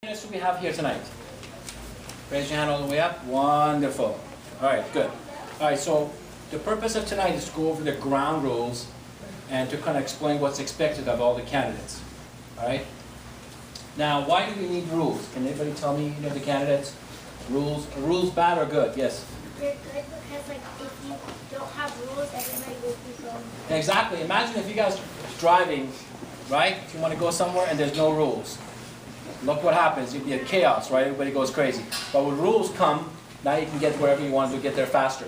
What do we have here tonight? Raise your hand all the way up. Wonderful. All right, good. All right, so the purpose of tonight is to go over the ground rules and to kind of explain what's expected of all the candidates. All right? Now, why do we need rules? Can anybody tell me, the candidates? Rules? Are rules bad or good? Yes? They're good because, like, if you don't have rules, everybody will be going. Exactly. Imagine if you guys are driving, right? If you want to go somewhere and there's no rules. Look what happens. You'd be a chaos, right? Everybody goes crazy. But when rules come, now you can get wherever you want to get there faster.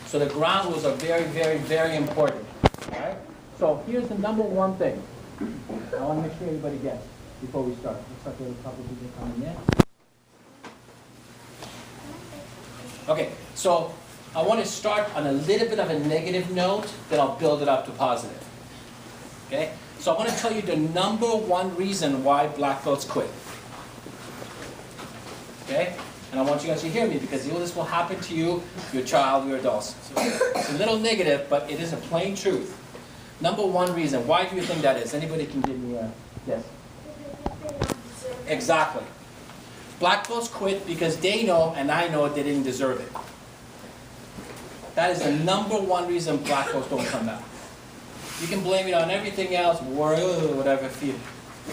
So the ground rules are very, very, very important. All right? So here's the number one thing. I want to make sure everybody gets before we start. Looks like there's a couple of people coming in. Okay, so I want to start on a little bit of a negative note, then I'll build it up to positive. Okay? So I want to tell you the number one reason why black belts quit. Okay? And I want you guys to hear me because this will happen to you, your child, your adults. So it's a little negative, but it is a plain truth. Number one reason. Why do you think that is? Anybody can give me a yes? Exactly. Black belts quit because they know and I know they didn't deserve it. That is the number one reason black belts don't come back. You can blame it on everything else, whatever, fear.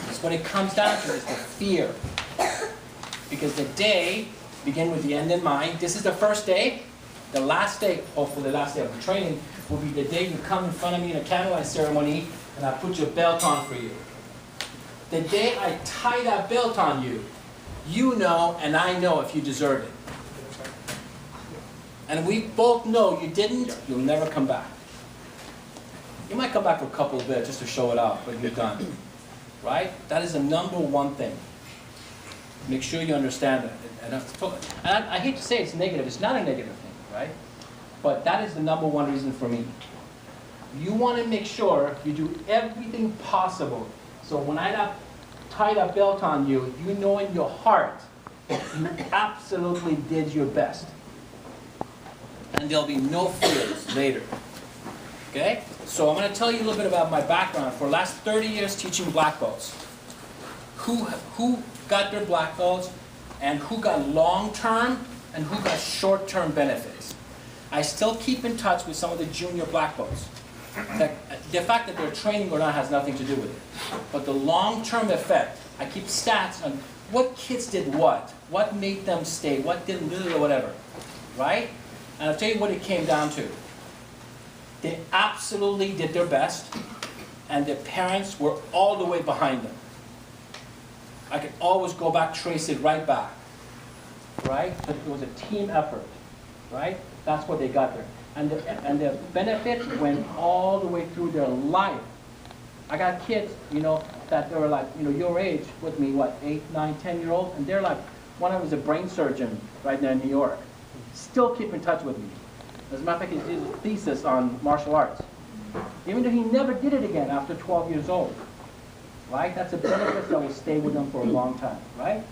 It's what it comes down to is the fear. Because the day, begin with the end in mind. This is the first day. The last day, hopefully the last day of the training, will be the day you come in front of me in a candlelight ceremony and I put your belt on for you. The day I tie that belt on you, you know and I know if you deserve it. And we both know you didn't, you'll never come back. You might come back for a couple of bits just to show it off, but you're done. Right? That is the number one thing. Make sure you understand that. And I hate to say it's negative. It's not a negative thing, right? But that is the number one reason for me. You want to make sure you do everything possible. So when I tie that belt on you, you know in your heart that you absolutely did your best. And there'll be no fears later. Okay? So I'm going to tell you a little bit about my background. For the last 30 years teaching black belts. Who got their black belts and who got long-term and who got short-term benefits. I still keep in touch with some of the junior black belts. The fact that they're training or not has nothing to do with it. But the long-term effect, I keep stats on what kids did what made them stay, what didn't do or whatever. Right? And I'll tell you what it came down to. They absolutely did their best, and their parents were all the way behind them. I could always go back, trace it right back. Right? But it was a team effort. Right? That's what they got there. And the benefit went all the way through their life. I got kids, that they were like, your age with me, 8, 9, 10-year-olds, and they're like, one of them is a brain surgeon right now in New York. Still keep in touch with me. As a matter of fact, he did a thesis on martial arts. Even though he never did it again after 12 years old. Right? That's a benefit that will stay with them for a long time. Right?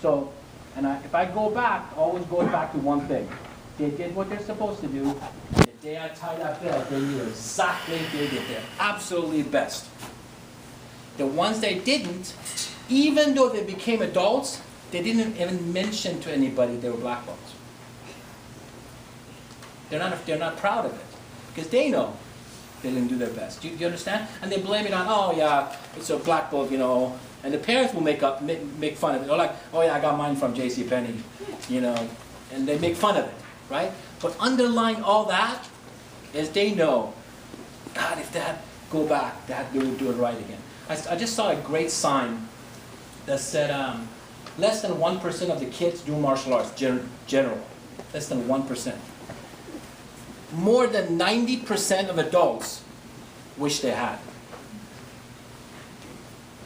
So, if I go back, always go back to one thing. They did what they're supposed to do. The day I tied that belt, they knew exactly they did their absolutely best. The ones they didn't, even though they became adults, they didn't even mention to anybody they were black belts. They're not proud of it because they know they didn't do their best. Do you understand? And they blame it on, oh yeah, it's a black belt, And the parents will make fun of it. They're like, oh yeah, I got mine from JCPenney, and they make fun of it, right? But underlying all that is they know, God, if that go back, they would do it right again. I just saw a great sign that said less than 1% of the kids do martial arts general. Less than 1%. More than 90% of adults wish they had.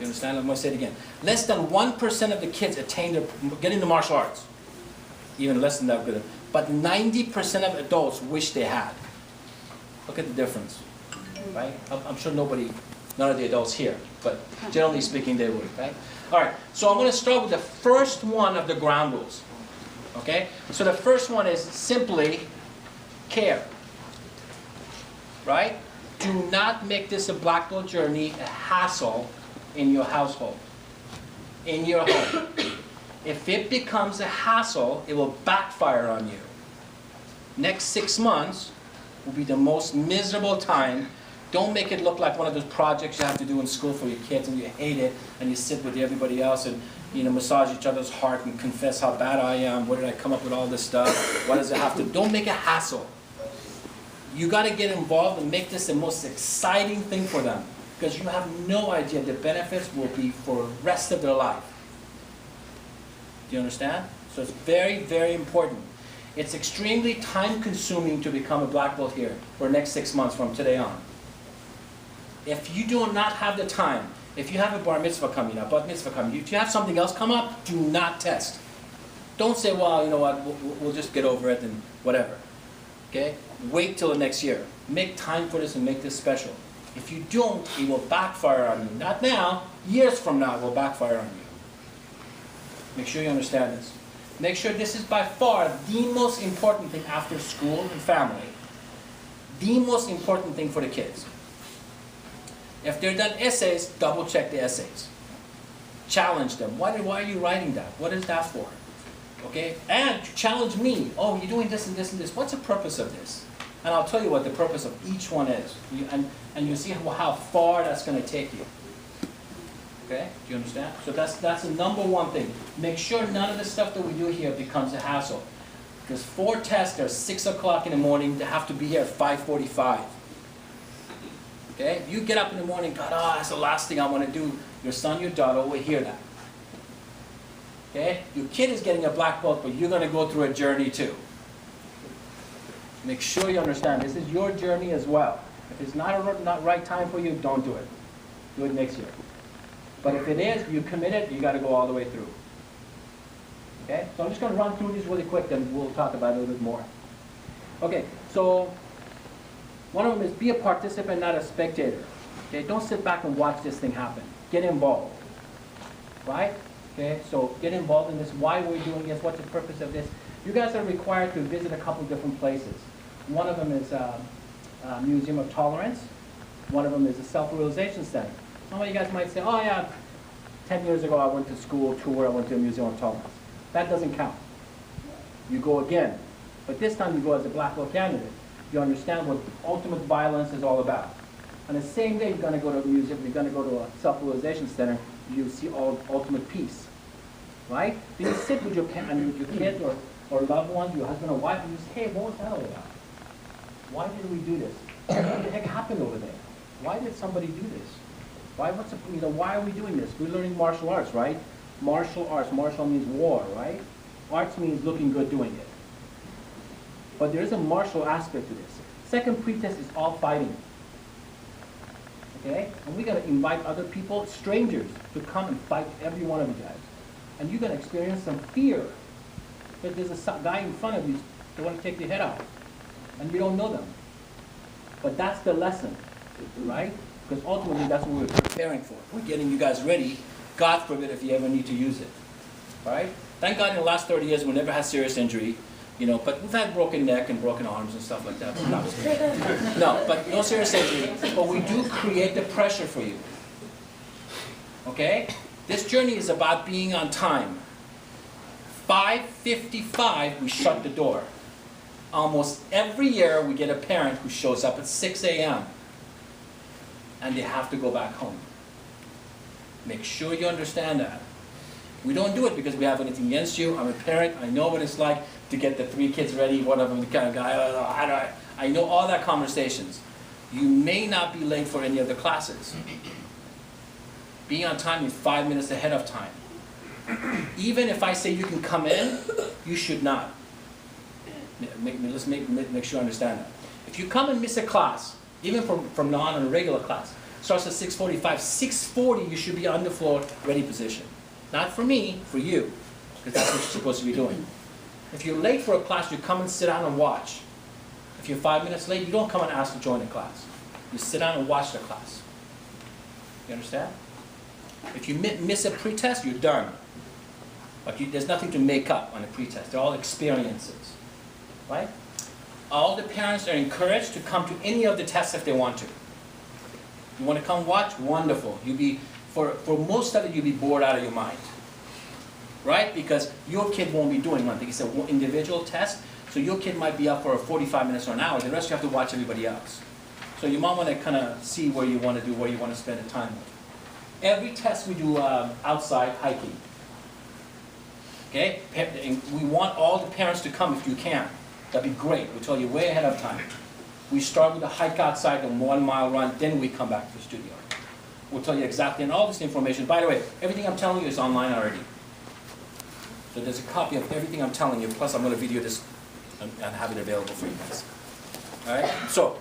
You understand? I'm going to say it again. Less than 1% of the kids get into martial arts. Even less than that good. But 90% of adults wish they had. Look at the difference. Right? I'm sure none of the adults here, but generally speaking they would. Right? All right, so I'm going to start with the first one of the ground rules. Okay? So the first one is simply care. Right? Do not make this a black belt journey a hassle in your household. in your home. If it becomes a hassle, it will backfire on you. Next 6 months will be the most miserable time. Don't make it look like one of those projects you have to do in school for your kids and you hate it and you sit with everybody else and massage each other's heart and confess how bad I am. Where did I come up with all this stuff? What does it have to do? Don't make it a hassle. You got to get involved and make this the most exciting thing for them, because you have no idea the benefits will be for the rest of their life. Do you understand? So it's very, very important. It's extremely time consuming to become a black belt here for the next 6 months from today on. If you do not have the time, if you have a bar mitzvah coming up, bat mitzvah coming, if you have something else come up, do not test. Don't say, well, you know what, we'll just get over it and whatever. Okay? Wait till the next year. Make time for this and make this special. If you don't, it will backfire on you. Not now, years from now it will backfire on you. Make sure you understand this. Make sure this is by far the most important thing after school and family. The most important thing for the kids. If they're done essays, double check the essays. Challenge them. Why are you writing that? What is that for? Okay? And challenge me. Oh, you're doing this and this and this. What's the purpose of this? And I'll tell you what the purpose of each one is. And you'll see how far that's going to take you. Okay? Do you understand? So that's the number one thing. Make sure none of the stuff that we do here becomes a hassle. Because 4 tests are 6 o'clock in the morning. They have to be here at 5:45. Okay? You get up in the morning, God, that's the last thing I want to do. Your son, your daughter will hear that. Okay? Your kid is getting a black belt, but you're going to go through a journey too. Make sure you understand, this is your journey as well. If it's not right time for you, don't do it. Do it next year. But if it is, you committed, you got to go all the way through. Okay? So I'm just going to run through these really quick, then we'll talk about it a little bit more. Okay, so one of them is be a participant, not a spectator. Okay? Don't sit back and watch this thing happen. Get involved. Right? Okay? So get involved in this, why we're doing this, what's the purpose of this. You guys are required to visit a couple different places. One of them is Museum of Tolerance. One of them is the Self-Realization Center. Some of you guys might say, oh yeah, 10 years ago I went to school tour, I went to a Museum of Tolerance. That doesn't count. You go again. But this time you go as a black belt candidate. You understand what ultimate violence is all about. On the same day you're going to go to a museum, you're going to go to a Self-Realization Center, you see ultimate peace. Right? Then you sit with your kids or loved ones, your husband or wife, and you say, hey, what was that all about? Why did we do this? What the heck happened over there? Why did somebody do this? Why are we doing this? We're learning martial arts, right? Martial arts. Martial means war, right? Arts means looking good doing it. But there is a martial aspect to this. Second pretest is all fighting. Okay? And we're going to invite other people, strangers, to come and fight every one of you guys. And you're going to experience some fear. Because there's a guy in front of you that want to take your head out. And you don't know them. But that's the lesson, right? Because ultimately that's what we're preparing for. We're getting you guys ready, God forbid if you ever need to use it. All right? Thank God in the last 30 years we never had serious injury, but we've had broken neck and broken arms and stuff like that. No, but no serious injury. But we do create the pressure for you. Okay? This journey is about being on time. 5:55 we shut the door. Almost every year we get a parent who shows up at 6 a.m. and they have to go back home. Make sure you understand that. We don't do it because we have anything against you. I'm a parent. I know what it's like to get the 3 kids ready. One of them the kind of guy. I know all that conversations. You may not be late for any of the classes. Being on time is 5 minutes ahead of time. Even if I say you can come in, you should not. Let's make sure you understand that. If you come and miss a class, even from now on a regular class, starts at 6:45, 6:40 you should be on the floor, ready position. Not for me, for you, because that's what you're supposed to be doing. If you're late for a class, you come and sit down and watch. If you're 5 minutes late, you don't come and ask to join the class. You sit down and watch the class. You understand? If you miss a pretest, you're done. But there's nothing to make up on a pretest. They're all experiences. Right? All the parents are encouraged to come to any of the tests if they want to. You want to come watch? Wonderful. For most of it, you'll be bored out of your mind. right? Because your kid won't be doing one thing. It's an individual test, so your kid might be up for 45 minutes or an hour. The rest you have to watch everybody else. So you might want to kind of see where you want to do, where you want to spend the time with. Every test we do outside hiking. Okay? We want all the parents to come if you can. That'd be great. We'll tell you way ahead of time. We start with a hike outside, a 1 mile run, then we come back to the studio. We'll tell you exactly, and all this information. By the way, everything I'm telling you is online already. So there's a copy of everything I'm telling you, plus I'm going to video this and have it available for you guys. All right? So,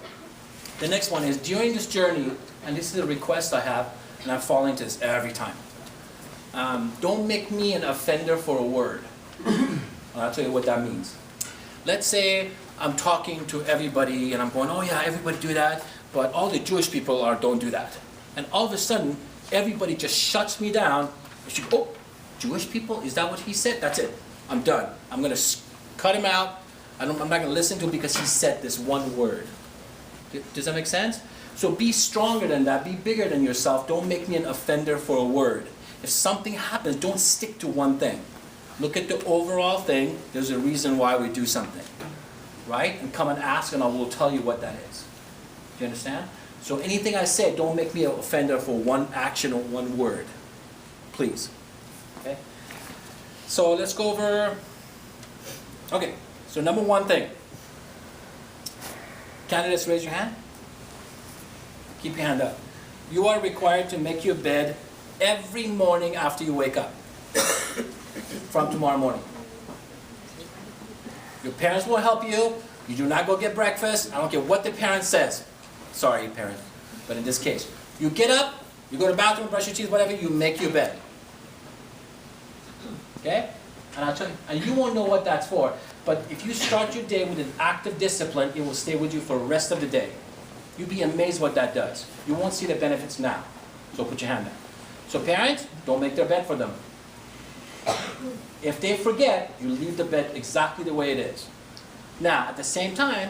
the next one is, during this journey, and this is a request I have, and I fall into this every time. Don't make me an offender for a word. And I'll tell you what that means. Let's say I'm talking to everybody, and I'm going, oh yeah, everybody do that, but all the Jewish people don't do that. And all of a sudden, everybody just shuts me down. Oh, Jewish people? Is that what he said? That's it. I'm done. I'm going to cut him out. I'm not going to listen to him because he said this one word. Does that make sense? So be stronger than that. Be bigger than yourself. Don't make me an offender for a word. If something happens, don't stick to one thing. Look at the overall thing. There's a reason why we do something. Right? And come and ask, and I will tell you what that is. Do you understand? So anything I say, don't make me an offender for one action or one word. Please. Okay? So let's go over... Okay. So number one thing. Candidates, raise your hand. Keep your hand up. You are required to make your bed every morning after you wake up. From tomorrow morning. Your parents will help you. You do not go get breakfast. I don't care what the parent says. Sorry, parent. But in this case, you get up, you go to the bathroom, brush your teeth, whatever, you make your bed. Okay? And I'll tell you, and you won't know what that's for. But if you start your day with an act of discipline, it will stay with you for the rest of the day. You'd be amazed what that does. You won't see the benefits now. So put your hand down. So parents, don't make their bed for them. If they forget, you leave the bed exactly the way it is. Now, at the same time,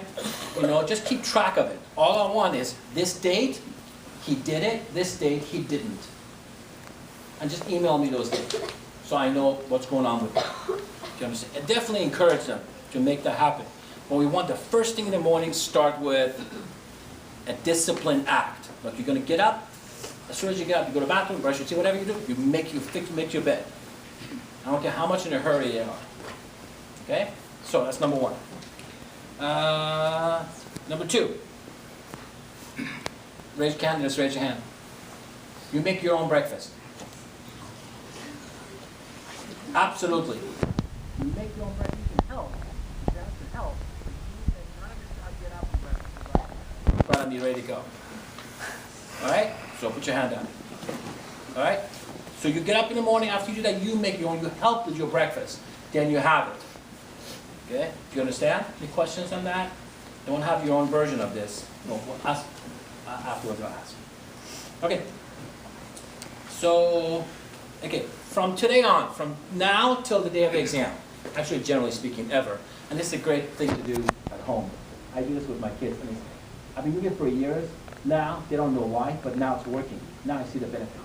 just keep track of it. All I want is, this date, he did it. This date, he didn't. And just email me those dates, so I know what's going on with them. Do you understand? And definitely encourage them to make that happen. But we want the first thing in the morning start with a disciplined act. Like you're going to get up. As soon as you get up, you go to the bathroom, brush your teeth, whatever you do, you make your bed. I don't care how much in a hurry you are. Okay? So that's number one. Number two. Raise your hand. You make your own breakfast. Absolutely. You make your own breakfast. You can help. You can help. None of this I get up and breakfast. In front of me, ready to go. Alright? So put your hand down. Alright? So you get up in the morning, after you do that, you make your own, you help with your breakfast. Then you have it. Okay? Do you understand? Any questions on that? Don't have your own version of this. No, ask, afterwards I'll ask. Okay. So, okay, from today on, from now till the day of the exam, actually generally speaking, ever, and this is a great thing to do at home. I do this with my kids. I mean, I've been doing it for years. Now, they don't know why, but now it's working. Now I see the benefits.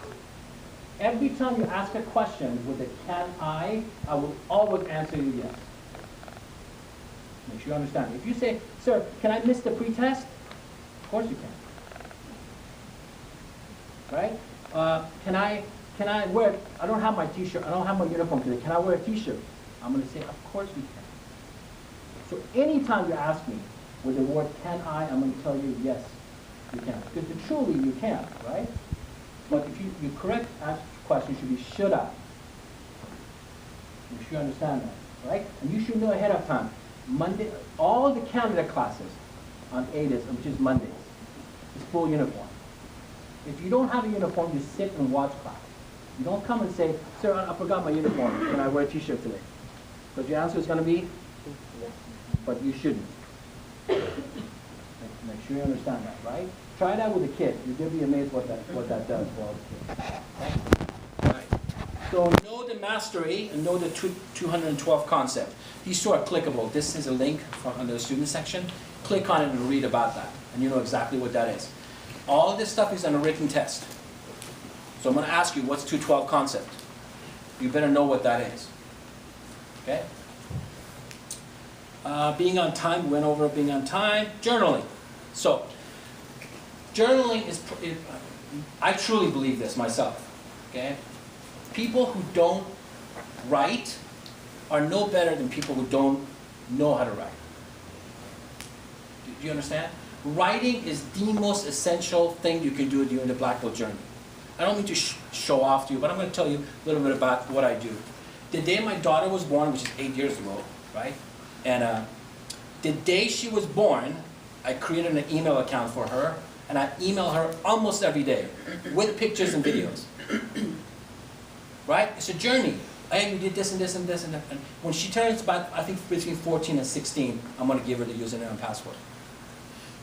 Every time you ask a question with a can I will always answer you yes. Make sure you understand. If you say, sir, can I miss the pretest? Of course you can. Right? Can I wear, I don't have my t-shirt, I don't have my uniform today. Can I wear a t-shirt? I'm going to say, of course you can. So anytime you ask me with the word can I'm going to tell you yes, you can. Because truly you can, right? But if you correct question should be should I. You should understand that, right? And you should know ahead of time. Monday, all the candidate classes on ADIS, which is Mondays, is full uniform. If you don't have a uniform, you sit and watch class. You don't come and say, sir, I forgot my uniform. Can I wear a t-shirt today? Because your answer is going to be, but you shouldn't. Make sure you understand that, right? Try that with a kid. You'll be amazed what that does for all the kids. Okay? Right. So know the mastery and know the 212 concept. These two are clickable. This is a link under the student section. Click on it and read about that. And you know exactly what that is. All this stuff is on a written test. So I'm going to ask you, what's 212 concept? You better know what that is. Okay? Being on time, we went over being on time. Journaling. So, journaling is, I truly believe this myself. Okay? People who don't write are no better than people who don't know how to write. Do you understand? Writing is the most essential thing you can do during the Black Belt journey. I don't mean to show off to you, but I'm going to tell you a little bit about what I do. The day my daughter was born, which is 8 years ago, right? And the day she was born, I created an email account for her, and I email her almost every day with pictures and videos. Right? It's a journey. Hey, we did this and this and this and that. And when she turns about, I think between 14 and 16, I'm going to give her the username and password.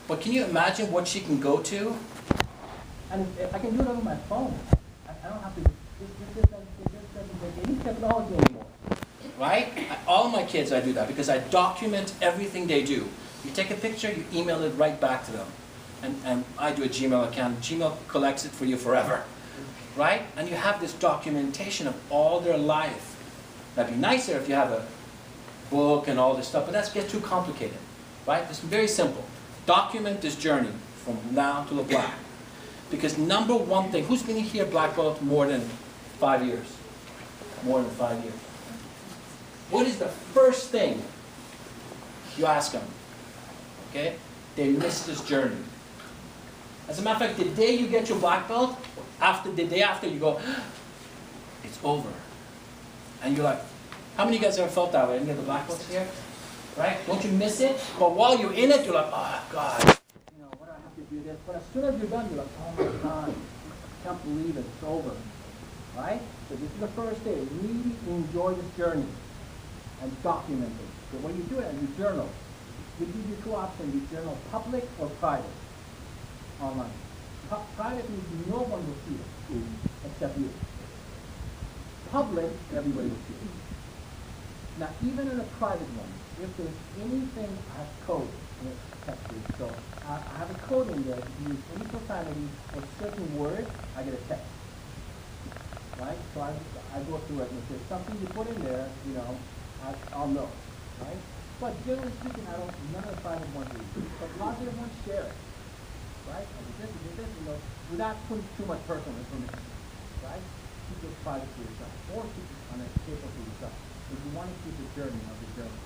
But can you imagine what she can go to? And I can do it on my phone. I don't have to, this doesn't take any technology anymore. Right? All my kids, I do that because I document everything they do. You take a picture, you email it right back to them. And I do a Gmail account. Gmail collects it for you forever. Right? And you have this documentation of all their life. That'd be nicer if you have a book and all this stuff, but that gets too complicated. Right? It's very simple. Document this journey from now to the black. Because number one thing, who's been here Black Belt more than 5 years? More than 5 years. What is the first thing you ask them? Okay? They miss this journey. As a matter of fact, the day you get your Black Belt, the day after you go, it's over. And you're like, how many of you guys ever felt that way? Any of the Black Belts here? Right? Don't you miss it? But while you're in it, you're like, oh God, you know, what do I have to do this? But as soon as you're done, you're like, oh my God, I can't believe it, it's over. Right? So this is the first day. Really enjoy this journey and document it. So when you do it, you journal. We give you two options. You journal public or private online. Private means no one will see it except you. Public, everybody will see it. Now, even in a private one, if there's anything, I have code in it, so I have a code in there. If you use any profanity or certain words, I get a text. Right? So I go through it, and if there's something you put in there, you know, I'll know. Right? But generally speaking, none of the private ones do. But lots of them ones share it. Right? And this, you know, without putting too much personal information. Right? Keep it private to yourself, or keep it on a paper for yourself. If you want to keep the journey of the journey.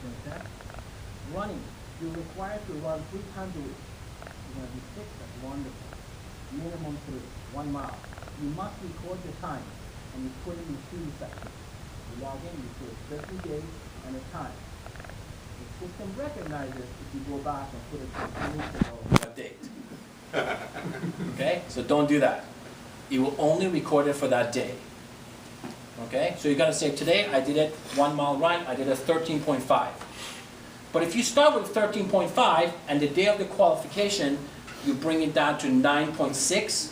You understand? Running. You're required to run 3 times a week. You're going to be fit, that's wonderful. Minimum 1 mile. You must record the time, and you put it in the student section. You log in, you put it 30 days and a time. The system recognizes if you go back and put it 2 weeks ago. A date. Okay? So don't do that. It will only record it for that day. Okay? So you got to say, today I did it 1 mile run, I did a 13.5. But if you start with 13.5 and the day of the qualification you bring it down to 9.6,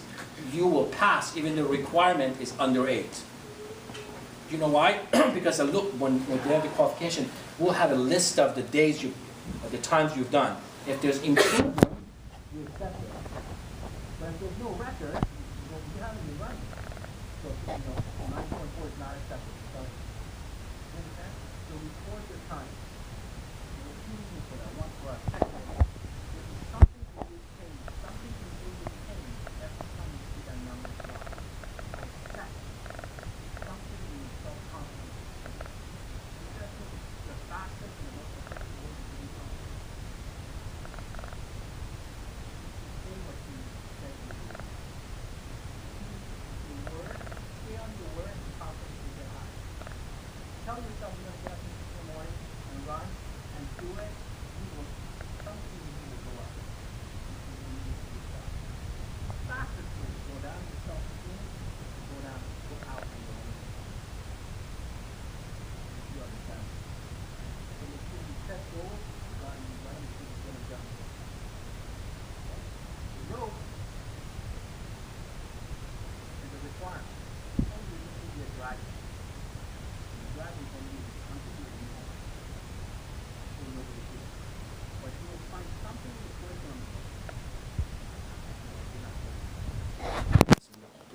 you will pass even the requirement is under 8. You know why? Because when day of the qualification, we'll have a list of the days the times you've done. If there's improvement, you accept it. But if there's no record, you haven't been running. So, you know, 9.4 is not accepted. So, you understand? So record your time. You're choosing for that one for us. If it's something to do with change, something to do with change, every time you see that number drop. Accept something in your self-confidence. Because it's the fastest and the most effective way to do something. Say what you said you do. Stay on your word and confidence will get high. Tell yourself you're going to get up in the morning and run and do it. Something will go up. Fastest way to go down your self-esteem is go out and go in. You understand? So if you set goals, you run and you see it's going to jump. The rope is a requirement. Only you need to be a dragon. The dragon can be something you need. So nobody do it. But you will find something in the curriculum.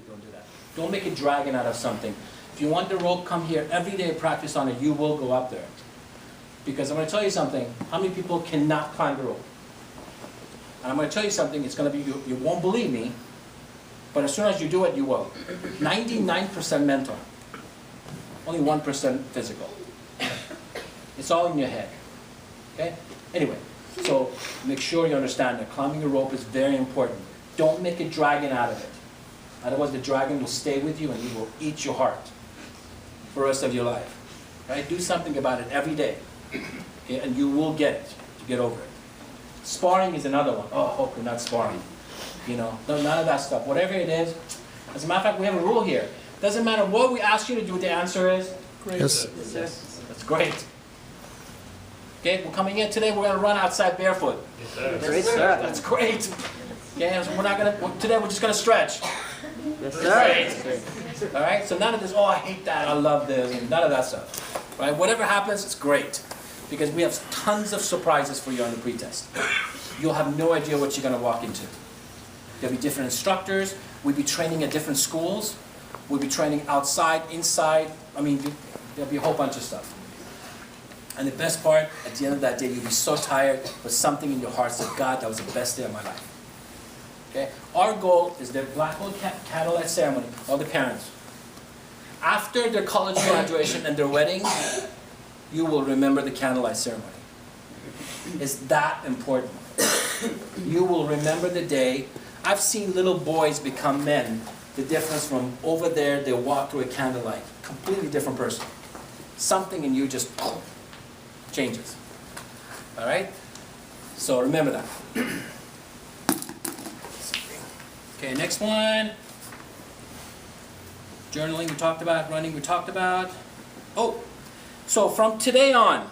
Don't do that. Don't make a dragon out of something. If you want the rope, come here every day, practice on it. You will go up there. Because I'm going to tell you something. How many people cannot climb the rope? And I'm going to tell you something. It's going to be, you won't believe me, but as soon as you do it, you will. 99% mental. Only 1% physical. It's all in your head. Okay? Anyway, so make sure you understand that climbing a rope is very important. Don't make a dragon out of it. Otherwise the dragon will stay with you and he will eat your heart for the rest of your life. Right? Do something about it every day. Okay? And you will get it, to get over it. Sparring is another one. Oh, hope you're not sparring. You know, none of that stuff. Whatever it is. As a matter of fact, we have a rule here. Doesn't matter what we ask you to do, the answer is? Great. Yes. Yes. That's great. Okay, we're coming in today, we're going to run outside barefoot. Yes, sir. Great, sir. That's great. Okay, so we're not going to, today we're just going to stretch. Yes, Great. All right, so none of this, oh, I hate that, I love this, and none of that stuff. Right, whatever happens, it's great. Because we have tons of surprises for you on the pretest. You'll have no idea what you're going to walk into. There'll be different instructors. We'll be training at different schools. We'll be training outside, inside. I mean, there'll be a whole bunch of stuff. And the best part, at the end of that day, you'll be so tired, but something in your heart said, God, that was the best day of my life. Okay? Our goal is the Black Hole Candlelight Ceremony, all the parents. After their college graduation and their wedding, you will remember the candlelight ceremony. It's that important. You will remember the day. I've seen little boys become men. The difference from over there, they walk through a candlelight. Completely different person. Something in you just changes. All right? So remember that. Okay, next one. Journaling we talked about, running we talked about. Oh, so from today on,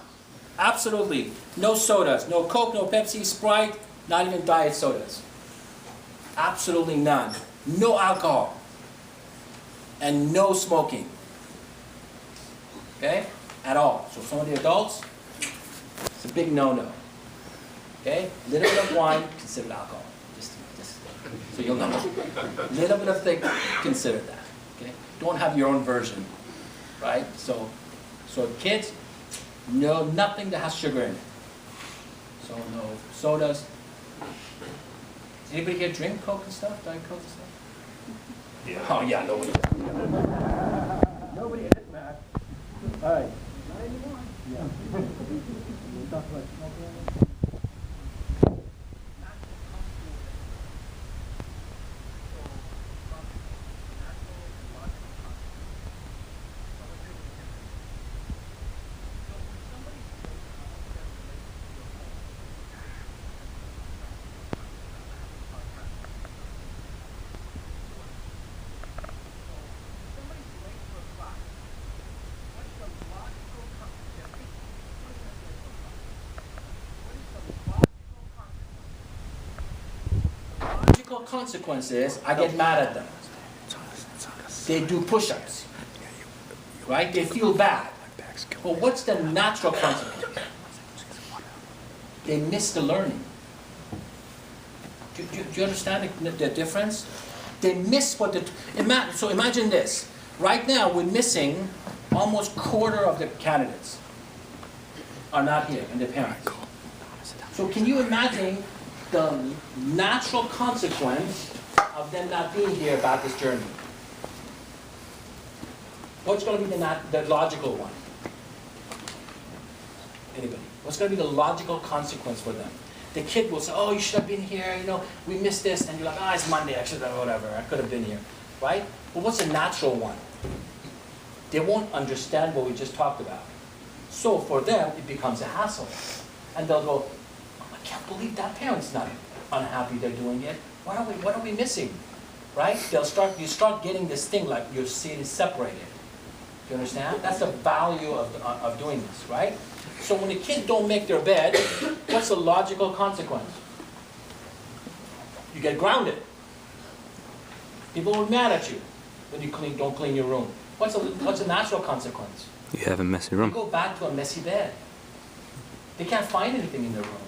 absolutely no sodas, no Coke, no Pepsi, Sprite, not even diet sodas. Absolutely none. No alcohol. And no smoking. Okay? At all. So some of the adults, it's a big no-no. Okay? A little bit of wine, consider alcohol. Just so you'll know. A little bit of thick, consider that. Okay? Don't have your own version. Right? So kids, no, nothing that has sugar in it. So no sodas. Does anybody here drink Coke and stuff? Diet Coke and stuff? Yeah. Oh yeah, nobody. Nobody hit that. All right. Yeah. We'll talk about smoking. Consequences, I get mad at them. They do push-ups, right? They feel bad. But what's the natural consequence? They miss the learning. Do you understand the difference? They miss what so imagine this. Right now, we're missing almost quarter of the candidates are not here and their parents. So can you imagine the natural consequence of them not being here about this journey? What's going to be the logical one? Anybody? What's going to be the logical consequence for them? The kid will say, oh, you should have been here, you know, we missed this, and you're like, it's Monday, I should have, whatever, I could have been here, right? But what's the natural one? They won't understand what we just talked about. So for them, it becomes a hassle. And they'll go, I can't believe that parent's not unhappy they're doing it. What are we missing? Right? You start getting this thing like your seed is separated. Do you understand? That's the value of doing this, right? So when the kids don't make their bed, what's the logical consequence? You get grounded. People are mad at you when you don't clean your room. What's the natural consequence? You have a messy You room. go back to a messy bed. They can't find anything in their room.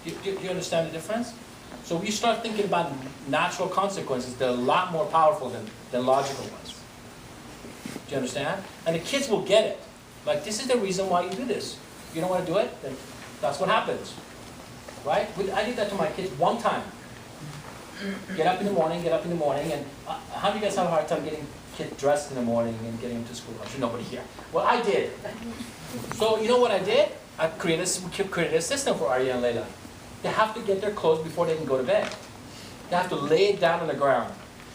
Do you understand the difference? So when you start thinking about natural consequences, they're a lot more powerful than logical ones. Do you understand? And the kids will get it. Like, this is the reason why you do this. You don't want to do it, then that's what happens. Right? I did that to my kids one time. Get up in the morning, and how do you guys have a hard time getting kids dressed in the morning and getting them to school? There's nobody here. Well, I did. So, you know what I did? I created a system for Arya and Layla. They have to get their clothes before they can go to bed. They have to lay it down on the ground.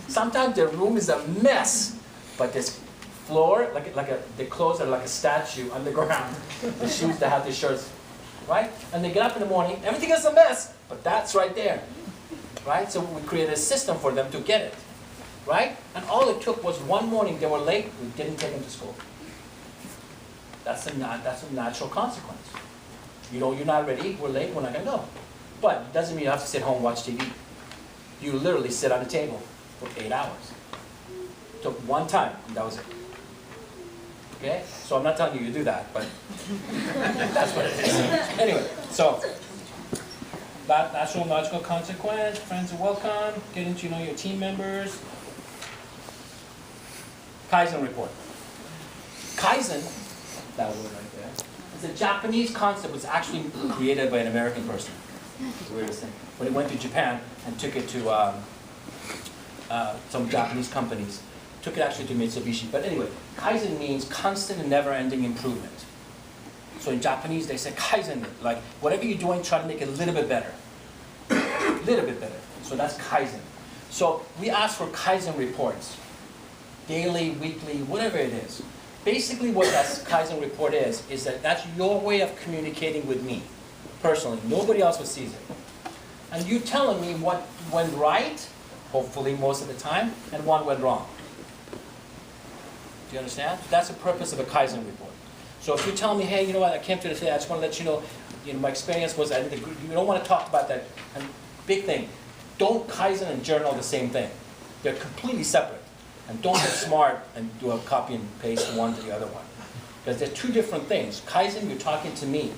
Sometimes their room is a mess, but this floor, the clothes are like a statue on the ground. The shoes, they have the shirts, right? And they get up in the morning, everything is a mess, but that's right there, right? So we created a system for them to get it, right? And all it took was one morning they were late, we didn't take them to school. That's a natural consequence. You know, you're not ready, we're late, we're not going to go. But it doesn't mean you have to sit home and watch TV. You literally sit on the table for 8 hours. Took one time, and that was it. Okay? So I'm not telling you to do that, but that's what it is. Anyway, so that natural logical consequence, friends are welcome, getting to know your team members. Kaizen report. Kaizen, that word right there, is a Japanese concept. It was actually created by an American person. It's the weirdest thing. But he went to Japan and took it to some Japanese companies. Took it actually to Mitsubishi. But anyway, Kaizen means constant and never-ending improvement. So in Japanese, they say Kaizen, like whatever you're doing, try to make it a little bit better. A little bit better. So that's Kaizen. So we ask for Kaizen reports. Daily, weekly, whatever it is. Basically what that Kaizen report is that that's your way of communicating with me, personally. Nobody else will see it. And you telling me what went right, hopefully most of the time, and what went wrong. Do you understand? That's the purpose of a Kaizen report. So if you tell me, hey, you know what, I came to this today, I just want to let you know, my experience was, you don't want to talk about that. And big thing, don't Kaizen and journal the same thing. They're completely separate. And don't get smart and do a copy and paste one to the other one. Because they're two different things. Kaizen, you're talking to me.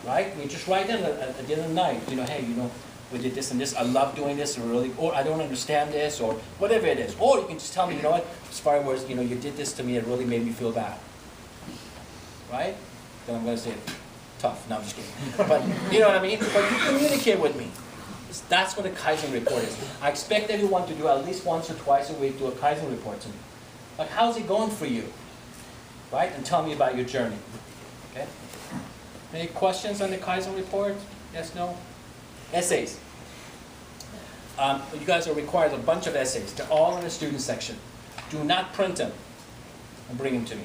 Right? You just write down at the end of the night, hey, we did this and this, I love doing this, or I don't understand this, or whatever it is. Or you can just tell me, you know what, as far as, you did this to me, it really made me feel bad. Right? Then I'm going to say, tough. No, I'm just kidding. But, you know what I mean? But you communicate with me. That's what a Kaizen report is. I expect everyone to do at least once or twice a week, do a Kaizen report to me. Like, how's it going for you? Right? And tell me about your journey. Okay? Any questions on the Kaizen report? Yes, no? Essays. You guys are required a bunch of essays. They're all in the student section. Do not print them and bring them to me.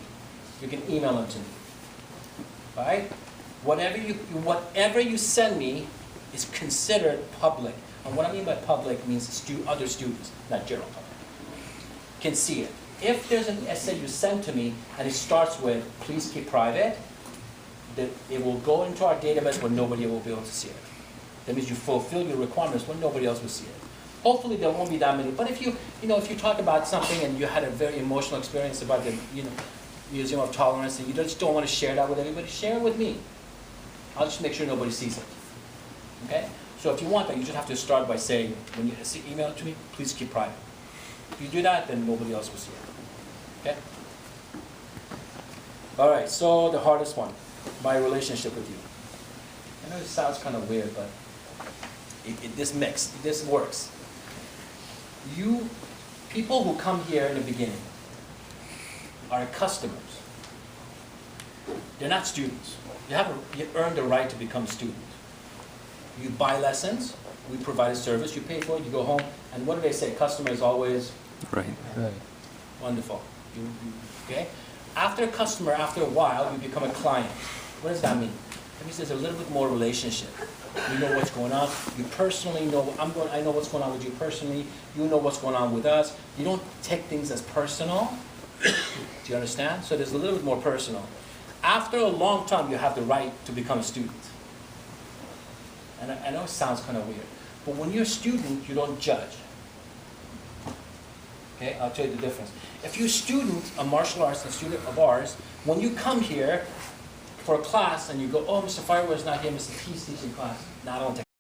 You can email them to me. All right? Whatever you send me is considered public. And what I mean by public means other students, not general public, can see it. If there's an essay you send to me and it starts with, please keep private, then it will go into our database where nobody will be able to see it. That means you fulfill your requirements when nobody else will see it. Hopefully there won't be that many. But if you talk about something and you had a very emotional experience about the Museum of Tolerance and you just don't want to share that with everybody, share it with me. I'll just make sure nobody sees it. Okay? So if you want that, you just have to start by saying, when you email it to me, please keep private. If you do that, then nobody else will see it. Okay? All right, so the hardest one, my relationship with you. I know it sounds kind of weird, but this works. People who come here in the beginning are customers. They're not students. You earned the right to become a student. You buy lessons, we provide a service, you pay for it, you go home, and what do they say? Customer is always right. Wonderful. Okay? After a customer, after a while, you become a client. What does that mean? That means there's a little bit more relationship. You know what's going on. You personally know, I know what's going on with you personally. You know what's going on with us. You don't take things as personal. Do you understand? So there's a little bit more personal. After a long time, you have the right to become a student. And I know it sounds kind of weird, but when you're a student, you don't judge. Okay, I'll tell you the difference. If you're a student, a martial arts student of ours, when you come here for a class and you go, oh, Mr. Fariborz is not here, Mr. T's teaching class. No, I don't take